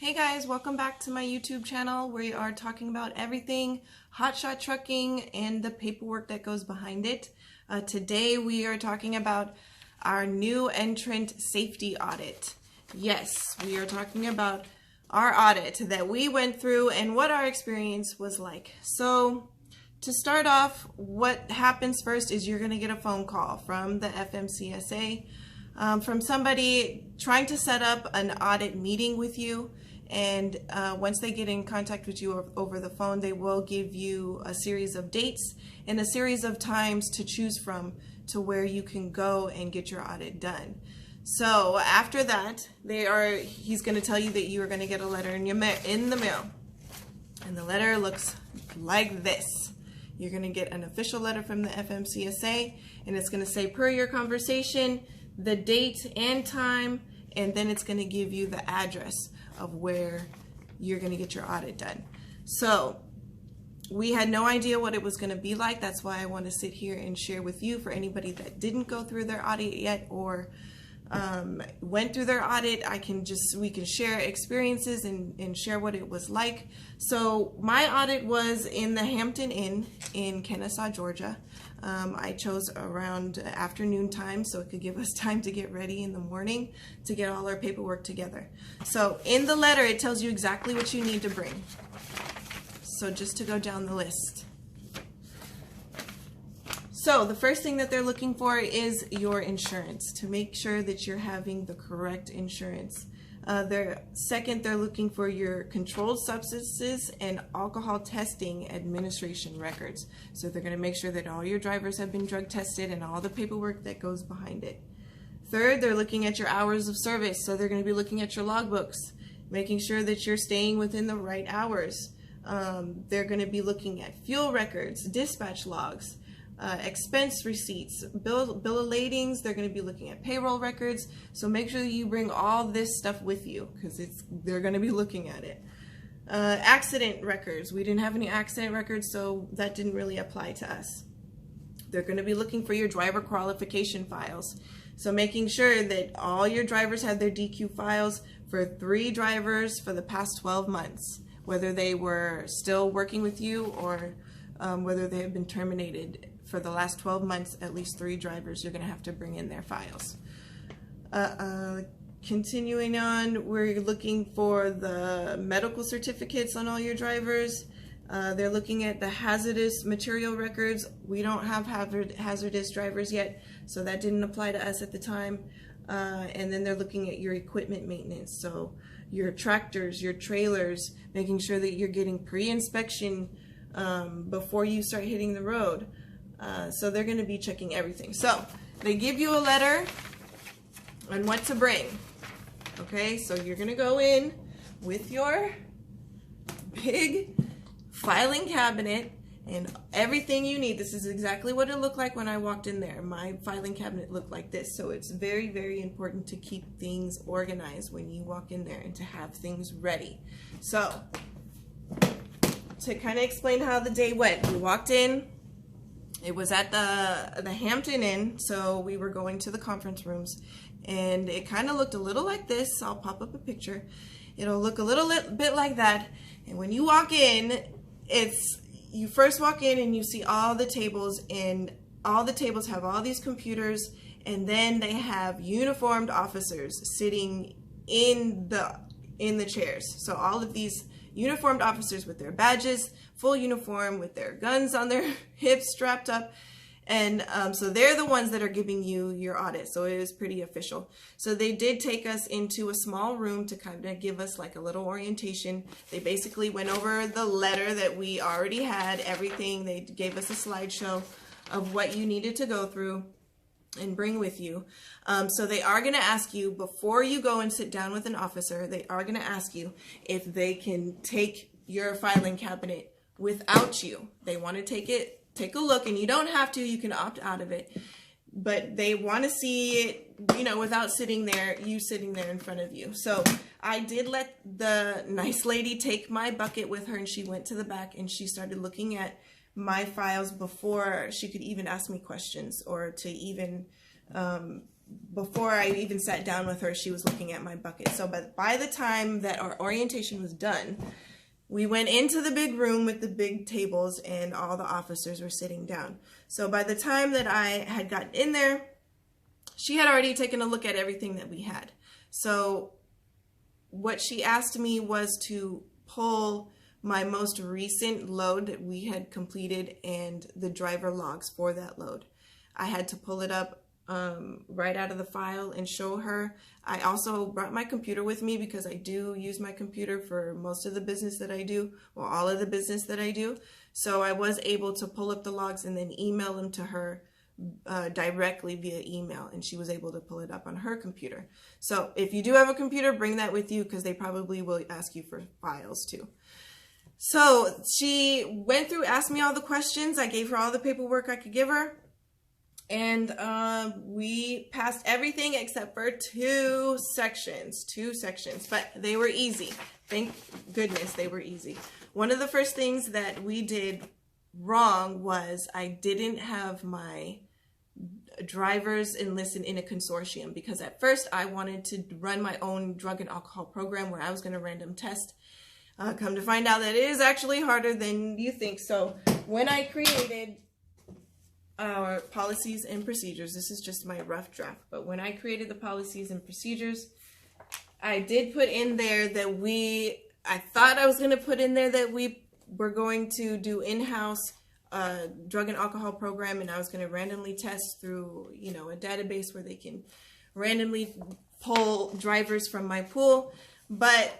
Hey guys, welcome back to my YouTube channel. We are talking about everything Hotshot trucking and the paperwork that goes behind it. Today we are talking about our new Entrant Safety Audit. Yes, we are talking about our audit that we went through and what our experience was like. So to start off, what happens first is you're going to get a phone call from the FMCSA, from somebody trying to set up an audit meeting with you. And once they get in contact with you over the phone, they will give you a series of dates and a series of times to choose from to where you can go and get your audit done. So after that, he's going to tell you that you are going to get a letter in the mail. And the letter looks like this. You're going to get an official letter from the FMCSA, and it's going to say, per your conversation, the date and time, and then it's going to give you the address of where you're going to get your audit done. So we had no idea what it was going to be like. That's why I want to sit here and share with you, for anybody that didn't go through their audit yet or went through their audit. We can share experiences and share what it was like. So my audit was in the Hampton Inn in Kennesaw, Georgia. I chose around afternoon time so it could give us time to get ready in the morning to get all our paperwork together. So in the letter, it tells you exactly what you need to bring. So just to go down the list. So the first thing that they're looking for is your insurance, to make sure that you're having the correct insurance. Second, they're looking for your controlled substances and alcohol testing administration records. So they're going to make sure that all your drivers have been drug tested and all the paperwork that goes behind it. Third, they're looking at your hours of service. So they're going to be looking at your logbooks, making sure that you're staying within the right hours. They're going to be looking at fuel records, dispatch logs, expense receipts, bill of ladings. They're going to be looking at payroll records. So make sure that you bring all this stuff with you, because they're going to be looking at it. Accident records. We didn't have any accident records, so that didn't really apply to us. They're going to be looking for your driver qualification files. So making sure that all your drivers have their DQ files for 3 drivers for the past 12 months, whether they were still working with you or whether they have been terminated. For the last 12 months, at least 3 drivers, you're going to have to bring in their files. Continuing on, we're looking for the medical certificates on all your drivers. They're looking at the hazardous material records. We don't have hazardous drivers yet, so that didn't apply to us at the time. And then they're looking at your equipment maintenance, so your tractors, your trailers, making sure that you're getting pre-inspection before you start hitting the road. So they're going to be checking everything. So they give you a letter on what to bring. Okay, so you're going to go in with your big filing cabinet and everything you need. This is exactly what it looked like when I walked in there. My filing cabinet looked like this. So it's very, very important to keep things organized when you walk in there and to have things ready. So to kind of explain how the day went, we walked in. It was at the Hampton Inn, so we were going to the conference rooms, and it kind of looked a little like this. I'll pop up a picture. It'll look a little bit like that, and when you walk in, you first walk in and you see all the tables, and all the tables have all these computers, and then they have uniformed officers sitting in the chairs. So all of these uniformed officers with their badges, full uniform, with their guns on their hips strapped up, and so they're the ones that are giving you your audit. So it was pretty official. So they did take us into a small room to kind of give us like a little orientation. They basically went over the letter that we already had, everything. They gave us a slideshow of what you needed to go through and bring with you. So they are going to ask you, before you go and sit down with an officer, they are going to ask you if they can take your filing cabinet without you. They want to take a look, and you don't have to, you can opt out of it, but they want to see it, without sitting there in front of you. So I did let the nice lady take my bucket with her, and she went to the back and she started looking at my files before she could even ask me questions or to even before I even sat down with her, she was looking at my bucket. So by the time that our orientation was done, we went into the big room with the big tables and all the officers were sitting down. So by the time that I had gotten in there, she had already taken a look at everything that we had. So what she asked me was to pull my most recent load that we had completed and the driver logs for that load. I had to pull it up right out of the file and show her. I also brought my computer with me because I do use my computer for most of the business that I do, or all of the business that I do. So I was able to pull up the logs and then email them to her directly via email, and she was able to pull it up on her computer. So if you do have a computer, bring that with you because they probably will ask you for files too. So she went through, asked me all the questions. I gave her all the paperwork I could give her. And we passed everything except for two sections, but they were easy. Thank goodness they were easy. One of the first things that we did wrong was I didn't have my drivers enlisted in a consortium, because at first I wanted to run my own drug and alcohol program where I was going to random test. Come to find out that it is actually harder than you think. So when I created our policies and procedures, this is just my rough draft, but when I created the policies and procedures, I did put in there that I thought I was going to put in there that we were going to do in-house drug and alcohol program, and I was going to randomly test through, a database where they can randomly pull drivers from my pool. But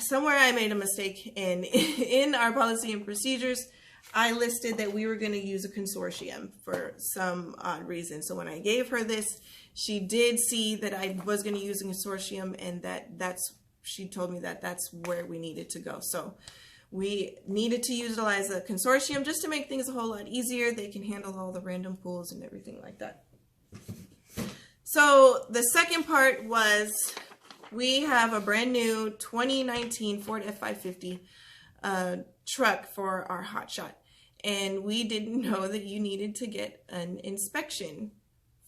somewhere I made a mistake, and in our policy and procedures, I listed that we were going to use a consortium for some odd reason. So when I gave her this, she did see that I was going to use a consortium, and she told me that that's where we needed to go. So we needed to utilize a consortium just to make things a whole lot easier. They can handle all the random pools and everything like that. So the second part was we have a brand new 2019 Ford F550 truck for our Hotshot. And we didn't know that you needed to get an inspection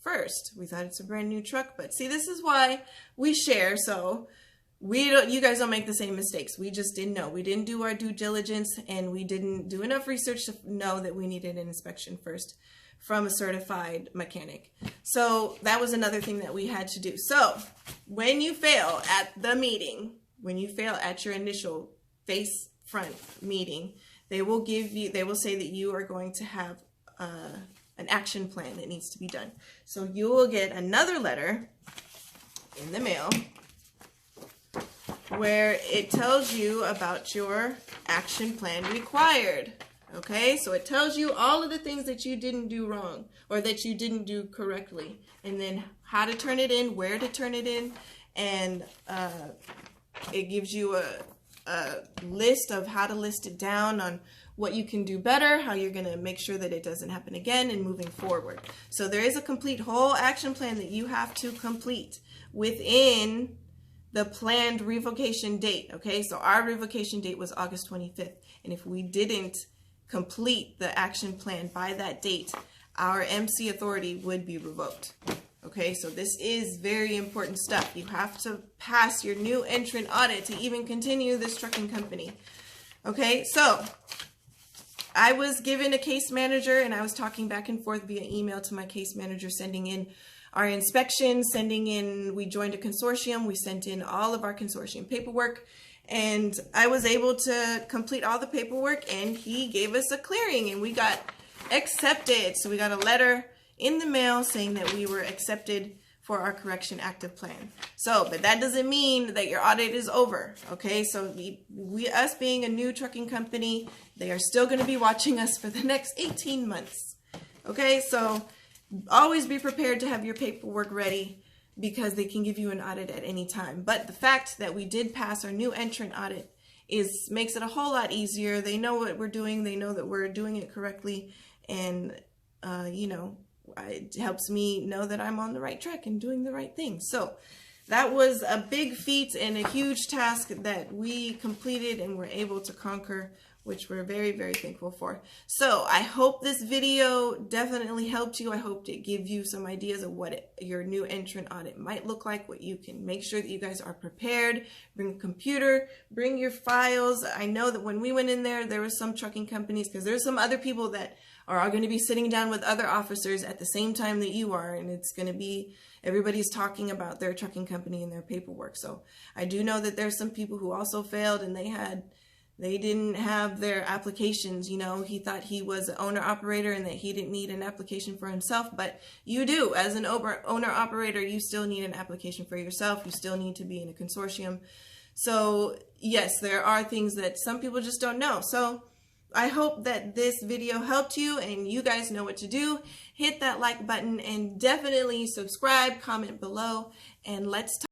first. We thought it's a brand new truck, but see, this is why we share, so you guys don't make the same mistakes. We just didn't know. We didn't do our due diligence, and we didn't do enough research to know that we needed an inspection first from a certified mechanic. So that was another thing that we had to do. So when you fail at the meeting, when you fail at your initial face front meeting, they will say that you are going to have an action plan that needs to be done. So you will get another letter in the mail where it tells you about your action plan required. Okay, so it tells you all of the things that you didn't do wrong or that you didn't do correctly, and then how to turn it in, where to turn it in, and it gives you a list of how to list it down on what you can do better, how you're going to make sure that it doesn't happen again, and moving forward. So there is a complete whole action plan that you have to complete within the planned revocation date. Okay, so our revocation date was August 25th, and if we didn't complete the action plan by that date, our MC authority would be revoked. Okay, so this is very important stuff. You have to pass your new entrant audit to even continue this trucking company. Okay, so I was given a case manager, and I was talking back and forth via email to my case manager, sending in our inspection, we joined a consortium, we sent in all of our consortium paperwork, and I was able to complete all the paperwork, and he gave us a clearing, and we got accepted. So we got a letter in the mail saying that we were accepted for our correction active plan. So, but that doesn't mean that your audit is over. Okay, so us being a new trucking company, they are still going to be watching us for the next 18 months. Okay, so always be prepared to have your paperwork ready, because they can give you an audit at any time. But the fact that we did pass our new entrant audit makes it a whole lot easier. They know what we're doing. They know that we're doing it correctly, and it helps me know that I'm on the right track and doing the right thing. So that was a big feat and a huge task that we completed and were able to conquer which we're very, very thankful for. So I hope this video definitely helped you. I hope it give you some ideas of what your new entrant audit might look like, what you can make sure that you guys are prepared. Bring a computer, bring your files. I know that when we went in there were some trucking companies, because there's some other people that are going to be sitting down with other officers at the same time that you are, and it's going to be, everybody's talking about their trucking company and their paperwork. So I do know that there's some people who also failed, and they didn't have their applications. You know, he thought he was an owner-operator and that he didn't need an application for himself, but you do. As an owner-operator, you still need an application for yourself. You still need to be in a consortium. So yes, there are things that some people just don't know. So I hope that this video helped you and you guys know what to do. Hit that like button and definitely subscribe, comment below, and let's talk.